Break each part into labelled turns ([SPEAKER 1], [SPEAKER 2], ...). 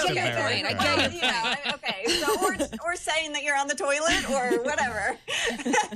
[SPEAKER 1] to verify.
[SPEAKER 2] I get your point.
[SPEAKER 3] Okay, so or saying that you're on the toilet or whatever.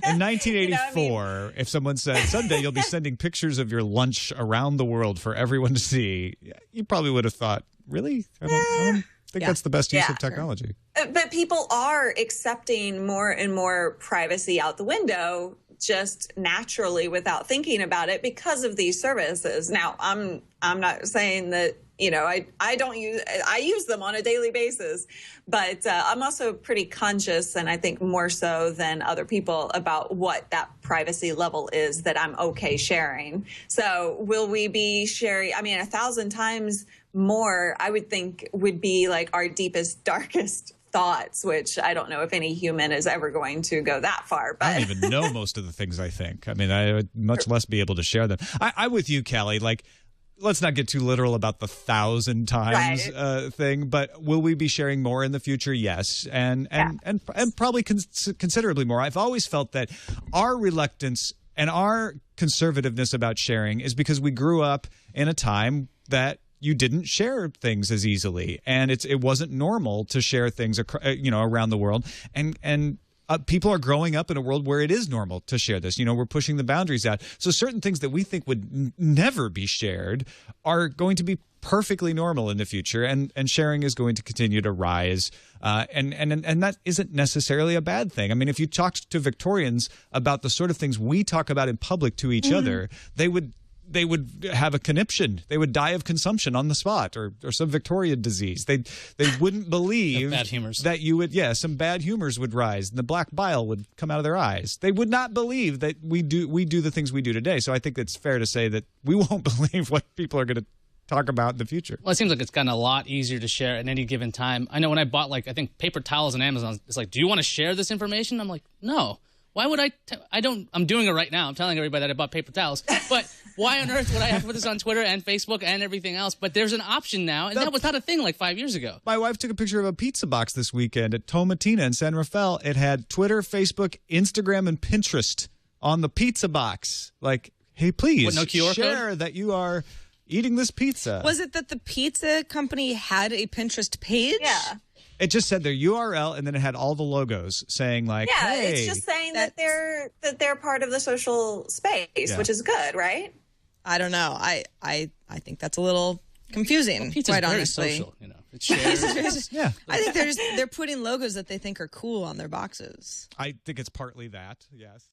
[SPEAKER 1] In 1984, if someone said, someday you'll be sending pictures of your lunch around the world for everyone to see, you probably would have thought, really? I don't think that's the best use of technology.
[SPEAKER 3] But people are accepting more and more privacy out the window just naturally without thinking about it because of these services. Now, I'm not saying that, I use them on a daily basis, but I'm also pretty conscious, and I think more so than other people, about what that privacy level is that I'm okay sharing. So will we be sharing, 1,000 times more, I would think would be like our deepest, darkest thoughts, which I don't know if any human is ever going to go that far. But
[SPEAKER 1] I don't even know most of the things I think. I would much less be able to share them. I'm with you, Kelly. Like, let's not get too literal about the 1,000 times thing, but will we be sharing more in the future? Yes. And probably considerably more. I've always felt that our reluctance and our conservativeness about sharing is because we grew up in a time that you didn't share things as easily, and it wasn't normal to share things, around the world, and people are growing up in a world where it is normal to share this. We're pushing the boundaries out. So certain things that we think would never be shared are going to be perfectly normal in the future, and sharing is going to continue to rise. And that isn't necessarily a bad thing. If you talked to Victorians about the sort of things we talk about in public to each other, they would have a conniption. They would die of consumption on the spot, or some Victorian disease. They wouldn't believe
[SPEAKER 2] bad humors.
[SPEAKER 1] That you would, some bad humors would rise, and the black bile would come out of their eyes. They would not believe that we do the things we do today. So I think it's fair to say that we won't believe what people are going to talk about in the future.
[SPEAKER 2] Well, it seems like it's gotten a lot easier to share at any given time. I know when I bought, I think paper towels on Amazon, it's like, do you want to share this information? I'm like, no. Why would I'm doing it right now. I'm telling everybody that I bought paper towels. But why on earth would I have to put this on Twitter and Facebook and everything else? But there's an option now, and that was not a thing 5 years ago.
[SPEAKER 1] My wife took a picture of a pizza box this weekend at Tomatina in San Rafael. It had Twitter, Facebook, Instagram, and Pinterest on the pizza box. Like, hey, please
[SPEAKER 2] no QR
[SPEAKER 1] share
[SPEAKER 2] code?
[SPEAKER 1] That you are eating this pizza.
[SPEAKER 4] Was it that the pizza company had a Pinterest page?
[SPEAKER 3] Yeah.
[SPEAKER 1] It just said their URL, and then it had all the logos saying hey.
[SPEAKER 3] It's just saying that they're part of the social space, which is good, right?
[SPEAKER 4] I don't know. I think that's a little confusing,
[SPEAKER 2] Pizza's
[SPEAKER 4] quite
[SPEAKER 2] very
[SPEAKER 4] honestly.
[SPEAKER 2] social, It's shared.
[SPEAKER 4] I think they're putting logos that they think are cool on their boxes.
[SPEAKER 1] I think it's partly that, yes.